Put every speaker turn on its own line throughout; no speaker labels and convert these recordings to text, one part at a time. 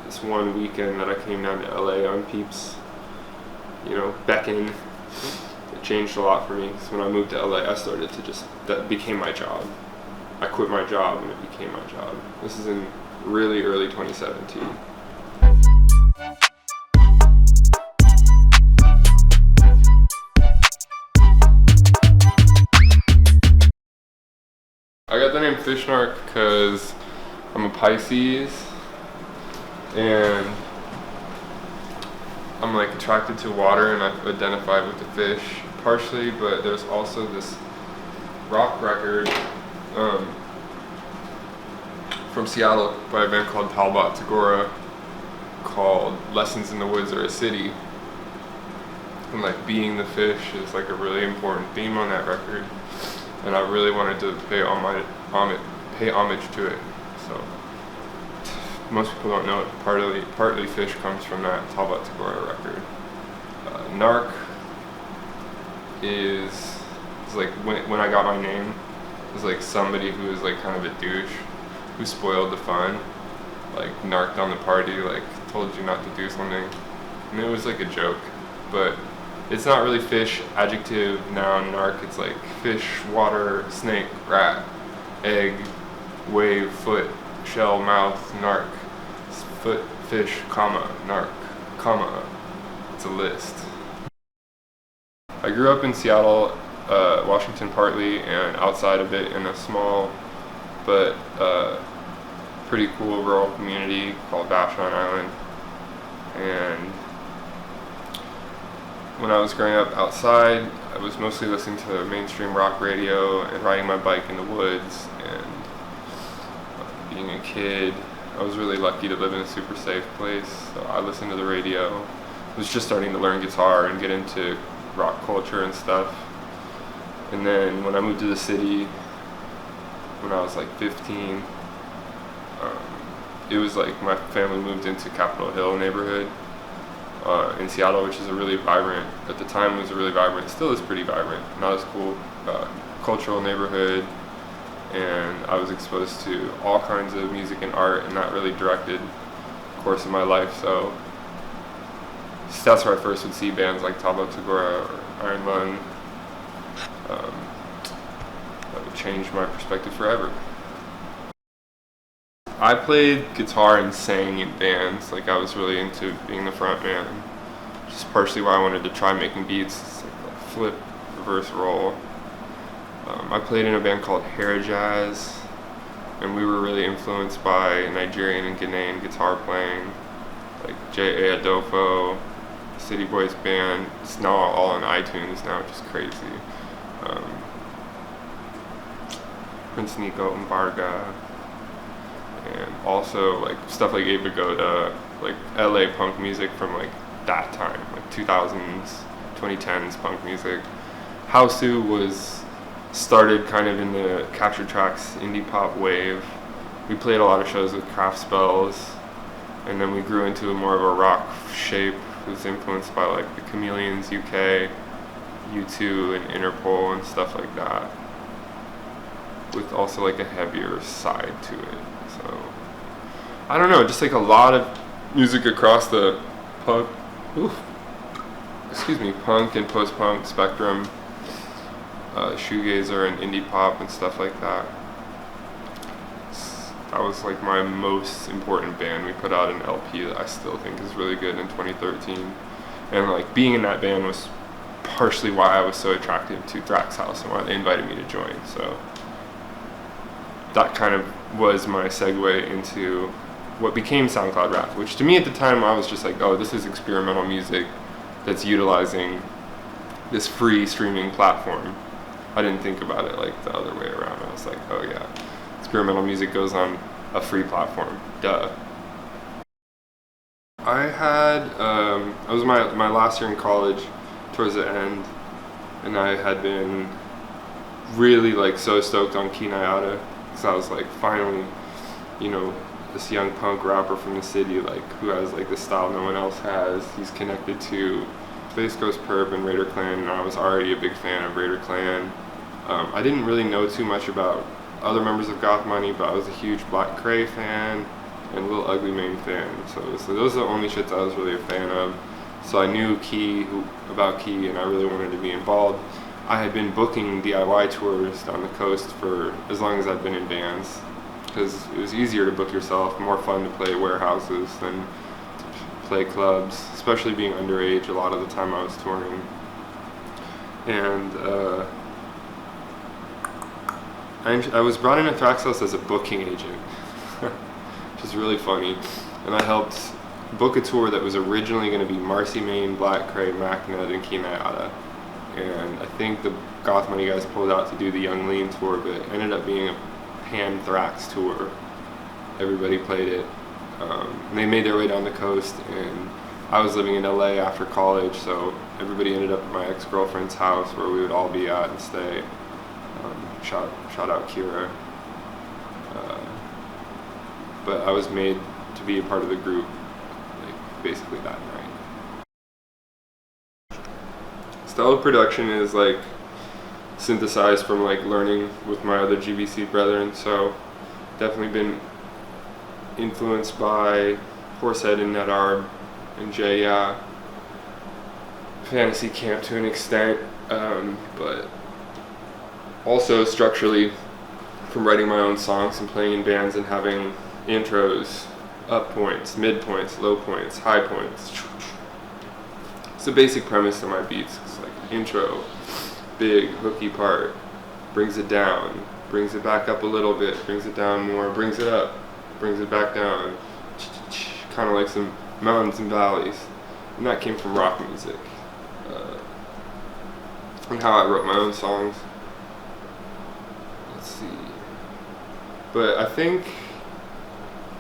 this one weekend that I came down to LA on Peep's, beckon. It changed a lot for me, because when I moved to LA, I started to that became my job. I quit my job and it became my job. This is in really early 2017. I got the name Fish Narc because I'm a Pisces and I'm like attracted to water, and I've identified with the fish partially, but there's also this rock record from Seattle by a band called Talbot Tagora called Lessons in the Woods Are a City. And like being the fish is like a really important theme on that record. And I really wanted to pay homage to it. So most people don't know it. Partly Fish comes from that Talbot Tagora record. Narc is like when I got my name, it was like somebody who was like kind of a douche, who spoiled the fun, like narked on the party, like told you not to do something. And it was like a joke, but it's not really fish, adjective, noun, narc. It's like fish, water, snake, rat, egg, wave, foot, shell, mouth, narc, foot, fish, comma, narc, comma. It's a list. I grew up in Seattle, Washington partly, and outside of it in a small but pretty cool rural community called Vashon Island. And when I was growing up outside, I was mostly listening to mainstream rock radio and riding my bike in the woods. And being a kid, I was really lucky to live in a super safe place, so I listened to the radio. I was just starting to learn guitar and get into rock culture and stuff. And then when I moved to the city, when I was like 15, it was like my family moved into Capitol Hill neighborhood in Seattle, which is a really vibrant, at the time was a really vibrant, still is pretty vibrant, not as cool, cultural neighborhood. And I was exposed to all kinds of music and art in that really directed course of my life. So that's where I first would see bands like Talbot Tagora or Iron Lung. That would change my perspective forever. I played guitar and sang in bands. Like I was really into being the front man, which is partially why I wanted to try making beats. It's like a flip, reverse roll. I played in a band called Hair Jazz, and we were really influenced by Nigerian and Ghanaian guitar playing, like J.A. Adofo, City Boys band. It's now all on iTunes now, which is crazy. Prince Nico Mbarga, and also like stuff like Abe Vigoda, like LA punk music from like that time, like 2000s, 2010s punk music. Hausu was started kind of in the Capture Tracks indie pop wave. We played a lot of shows with Craft Spells, and then we grew into more of a rock shape. It was influenced by like the Chameleons UK, U2 and Interpol and stuff like that, with also like a heavier side to it. So I don't know, just like a lot of music across the punk and post-punk spectrum, shoegazer and indie pop and stuff like that. That was like my most important band. We put out an LP that I still think is really good in 2013, and like being in that band was partially why I was so attracted to Thraxxhouse and why they invited me to join. So that kind of was my segue into what became SoundCloud Rap, which to me at the time I was just like, oh, this is experimental music that's utilizing this free streaming platform. I didn't think about it like the other way around. I was like, oh yeah, experimental music goes on a free platform, duh. I was my last year in college, towards the end, and I had been really like so stoked on Kinayata, because I was like, finally, this young punk rapper from the city, like who has like this style no one else has. He's connected to Space Ghost Perp and Raider Clan, and I was already a big fan of Raider Clan. I didn't really know too much about other members of Goth Money, but I was a huge Black Cray fan, and Lil Ugly main fan. So those are the only shits I was really a fan of. So I knew about Key, and I really wanted to be involved. I had been booking DIY tours down the coast for as long as I'd been in bands, because it was easier to book yourself, more fun to play warehouses than play clubs, especially being underage a lot of the time I was touring. And I was brought in at Thraxxhouse as a booking agent, which is really funny. And I helped book a tour that was originally going to be Marcy, Maine, Black Cray, Macned, and Kenyatta. And I think the Goth Money guys pulled out to do the Young Lean tour, but it ended up being a pan-Thrax tour. Everybody played it. And they made their way down the coast, and I was living in LA after college, so everybody ended up at my ex-girlfriend's house where we would all be at and stay. Shout out Kira. But I was made to be a part of the group, like, basically that night. Style of production is like synthesized from like learning with my other GBC brethren, so definitely been influenced by Horsehead and Netarb and Jay, Fantasy Camp to an extent, but also structurally from writing my own songs and playing in bands and having intros, up points, mid points, low points, high points. It's the basic premise of my beats. It's like intro, big hooky part, brings it down, brings it back up a little bit, brings it down more, brings it up, brings it back down, kind of like some mountains and valleys. And that came from rock music, and how I wrote my own songs. Let's see, but I think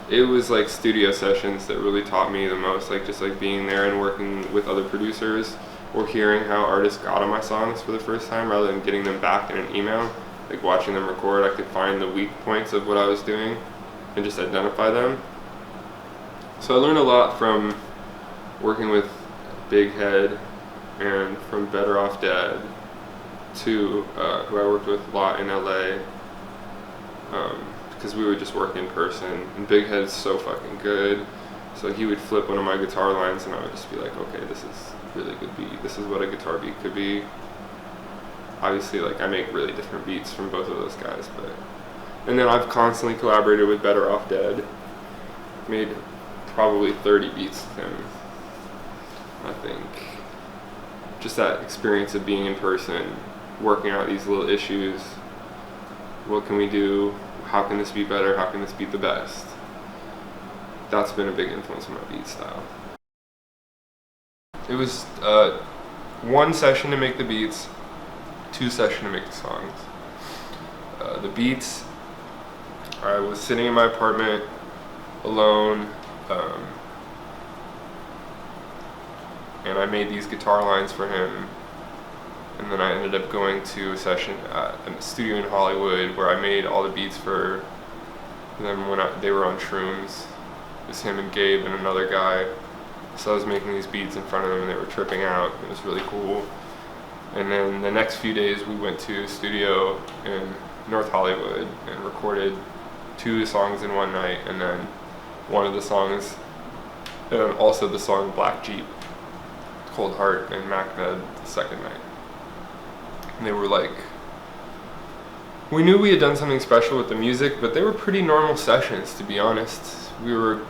it was like studio sessions that really taught me the most, like just like being there and working with other producers, or hearing how artists got on my songs for the first time rather than getting them back in an email. Like watching them record, I could find the weak points of what I was doing and just identify them. So I learned a lot from working with Big Head and from Better Off Dead to who I worked with a lot in LA, because we would just work in person, and Big Head is so fucking good. So he would flip one of my guitar lines and I would just be like, okay, this is a really good beat. This is what a guitar beat could be. Obviously, like, I make really different beats from both of those guys, but... And then I've constantly collaborated with Better Off Dead. Made probably 30 beats with him, I think. Just that experience of being in person, working out these little issues. What can we do? How can this be better? How can this be the best? That's been a big influence on my beat style. It was 1 session to make the beats, 2 sessions to make the songs. The beats, I was sitting in my apartment alone, and I made these guitar lines for him, and then I ended up going to a session at a studio in Hollywood where I made all the beats for them when they were on shrooms. It was him and Gabe and another guy. So I was making these beats in front of them and they were tripping out. It was really cool. And then the next few days we went to a studio in North Hollywood and recorded 2 songs in one night, and then one of the songs, also the song Black Jeep, Cold Heart, and Macned the second night. And they were like, we knew we had done something special with the music, but they were pretty normal sessions, to be honest. We were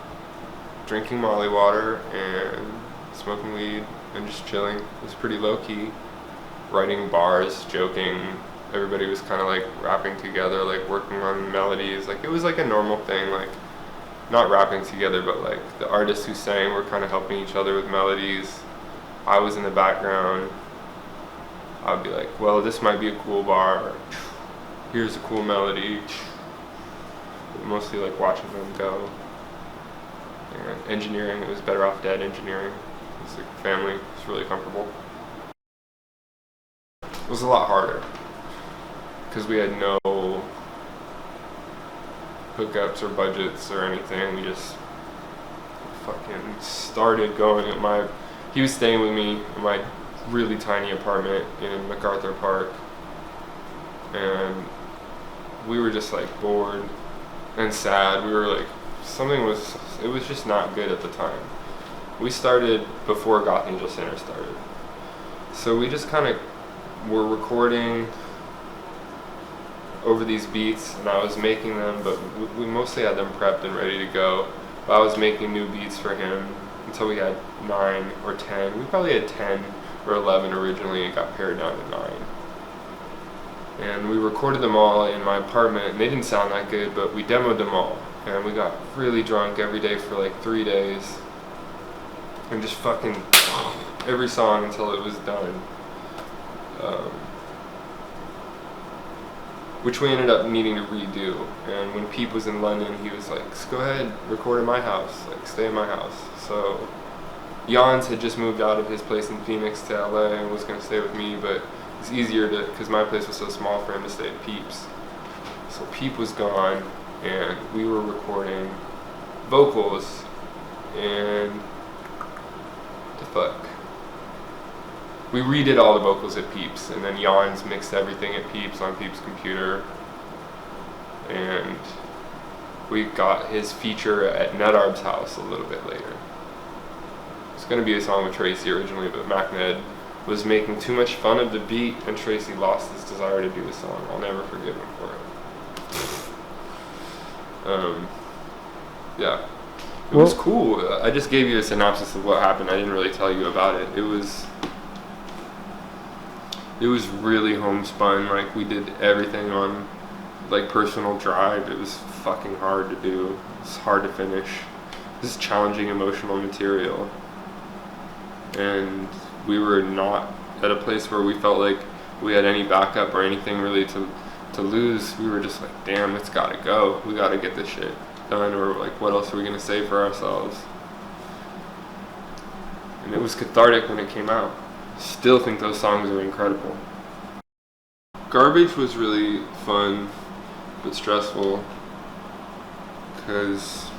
drinking Molly water and smoking weed and just chilling. It was pretty low-key. Writing bars, joking. Everybody was kind of like rapping together, like working on melodies. Like it was like a normal thing, like not rapping together, but like the artists who sang were kind of helping each other with melodies. I was in the background. I'd be like, well, this might be a cool bar. Here's a cool melody. But mostly like watching them go. And engineering, it was Better Off Dead engineering. It was like family. It was really comfortable. It was a lot harder because we had no hookups or budgets or anything. We just fucking started going at he was staying with me in my really tiny apartment in MacArthur Park, and we were just like bored and sad. We were like it was just not good at the time. We started before Goth Angel Sinner started. So we just kind of were recording over these beats, and I was making them, but we mostly had them prepped and ready to go. But I was making new beats for him until we had 9 or 10. We probably had 10 or 11 originally, and got pared down to 9. And we recorded them all in my apartment, and they didn't sound that good, but we demoed them all. And we got really drunk every day for like 3 days. And just fucking every song until it was done. Which we ended up needing to redo. And when Peep was in London, he was like, go ahead, record in my house, like stay in my house. So Jans had just moved out of his place in Phoenix to LA and was gonna stay with me, but it's easier to, because my place was so small, for him to stay at Peep's. So Peep was gone, and we were recording vocals, and the fuck. We redid all the vocals at Peep's, and then Jans mixed everything at Peep's on Peep's computer, and we got his feature at Nedarb's house a little bit later. It's going to be a song with Tracy originally, but MacNed was making too much fun of the beat, and Tracy lost his desire to do the song. I'll never forgive him for it. Yeah. It was cool. I just gave you a synopsis of what happened. I didn't really tell you about it. It was really homespun. Like, we did everything on like personal drive. It was fucking hard to do. It's hard to finish. This is challenging emotional material. And we were not at a place where we felt like we had any backup or anything really to lose. We were just like, damn, it's gotta go. We gotta get this shit done, or like, what else are we gonna say for ourselves? And it was cathartic when it came out. Still think those songs are incredible. Garbage was really fun, but stressful, because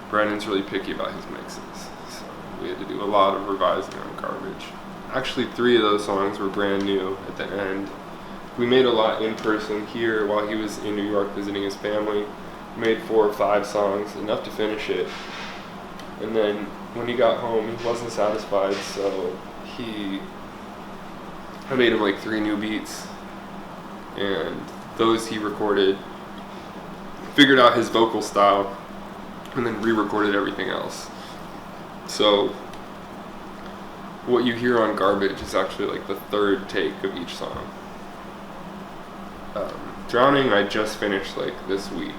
Brennan's really picky about his mixes. So we had to do a lot of revising on Garbage. Actually, 3 of those songs were brand new at the end. We made a lot in person here while he was in New York visiting his family. We made 4 or 5 songs, enough to finish it. And then when he got home, he wasn't satisfied, so I made him like 3 new beats, and those he recorded, figured out his vocal style, and then re-recorded everything else. So what you hear on Garbage is actually like the 3rd take of each song. Drowning I just finished like this week.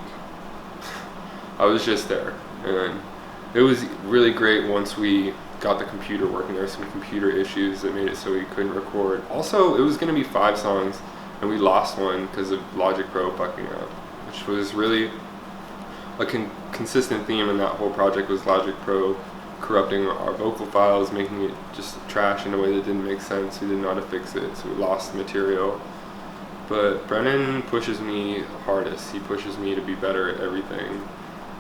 I was just there, and it was really great once we got the computer working. There were some computer issues that made it so we couldn't record. Also, it was going to be 5 songs, and we lost one because of Logic Pro fucking up, which was really a consistent theme in that whole project, was Logic Pro corrupting our vocal files, making it just trash in a way that didn't make sense. We didn't know how to fix it, so we lost the material. But Brennan pushes me hardest. He pushes me to be better at everything,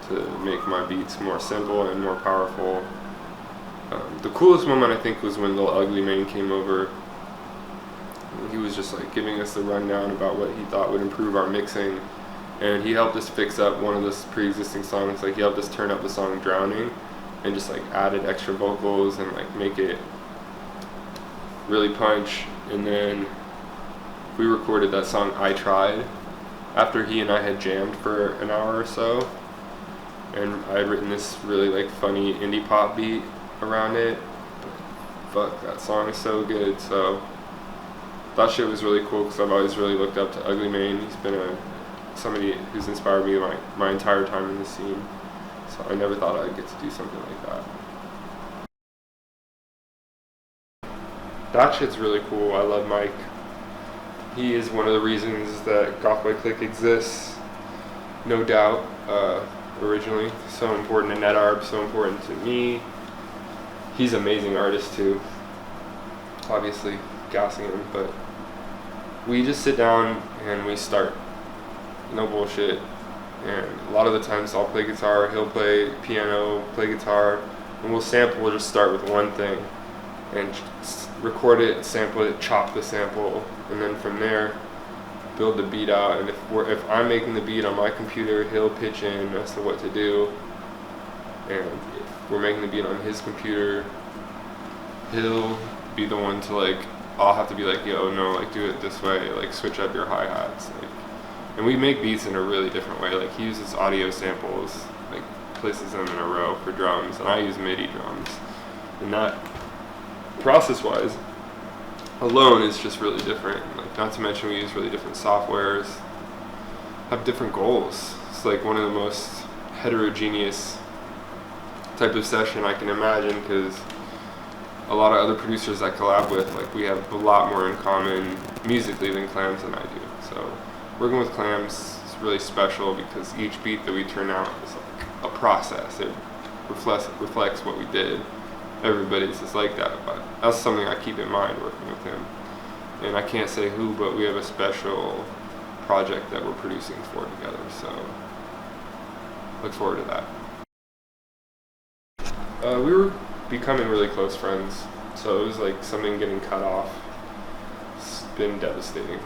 to make my beats more simple and more powerful. The coolest moment, I think, was when Lil Ugly Mane came over. He was just like giving us the rundown about what he thought would improve our mixing, and he helped us fix up one of the pre-existing songs. Like, he helped us turn up the song Drowning and just like added extra vocals and like make it really punch. And then we recorded that song I Tried after he and I had jammed for an hour or so, and I had written this really like funny indie pop beat around it. Fuck, that song is so good. So that shit was really cool, because I've always really looked up to Ugly Mane. He's been somebody who's inspired me my entire time in the scene. So I never thought I'd get to do something like that. That shit's really cool. I love Mike. He is one of the reasons that Goth Boy Click exists, no doubt. Originally, so important to Nedarb, so important to me. He's an amazing artist too. Obviously, gassing him, but we just sit down and we start. No bullshit. And a lot of the times I'll play guitar, he'll play piano, play guitar, and we'll sample. We'll just start with one thing and record it, sample it, chop the sample, and then from there build the beat out, and if I'm making the beat on my computer, he'll pitch in as to what to do, and if we're making the beat on his computer, he'll be the one to like, I'll have to be like, yo, no, like do it this way, like switch up your hi-hats, like, and we make beats in a really different way. Like he uses audio samples, like places them in a row for drums, and I use MIDI drums, and that process-wise alone is just really different. Like, not to mention we use really different softwares, have different goals. It's like one of the most heterogeneous type of session I can imagine, because a lot of other producers I collab with, like we have a lot more in common musically than Clams and I do. So working with Clams is really special because each beat that we turn out is like a process. It reflects what we did. Everybody's is like that, but that's something I keep in mind working with him. And I can't say who, but we have a special project that we're producing for together, so look forward to that. We were becoming really close friends, so it was like something getting cut off. It's been devastating.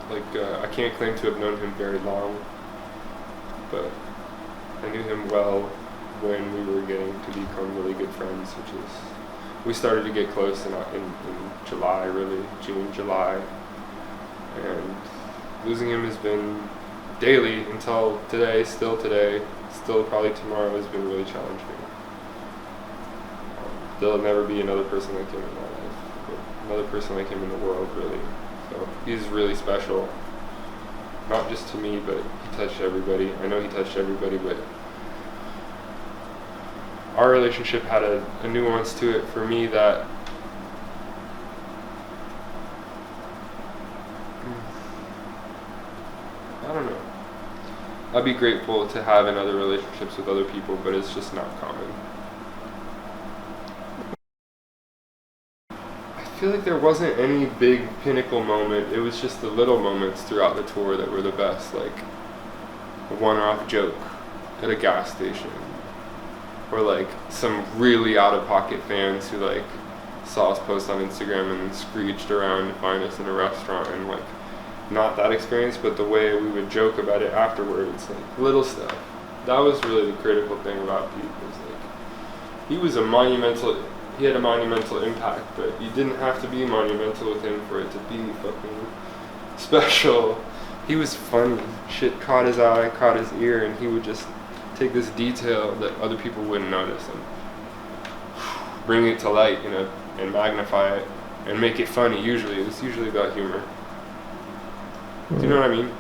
Like, I can't claim to have known him very long, but I knew him well when we were getting to become really good friends, which is, we started to get close in July, really, June, July, and losing him has been daily until today, still probably tomorrow has been really challenging. There'll never be another person like him in my life, another person like him in the world, really. So he's really special, not just to me, but he touched everybody. I know he touched everybody, but our relationship had a nuance to it for me that I don't know. I'd be grateful to have in other relationships with other people, but it's just not common. I feel like there wasn't any big pinnacle moment. It was just the little moments throughout the tour that were the best, like a one-off joke at a gas station, or like some really out-of-pocket fans who like saw us post on Instagram and screeched around to find us in a restaurant, and like not that experience, but the way we would joke about it afterwards, like little stuff. That was really the critical thing about Pete, was like he had a monumental impact, but you didn't have to be monumental with him for it to be fucking special. He was funny. Shit caught his eye, caught his ear, and he would just take this detail that other people wouldn't notice and bring it to light, and magnify it and make it funny. Usually, it was usually about humor. Do you know what I mean?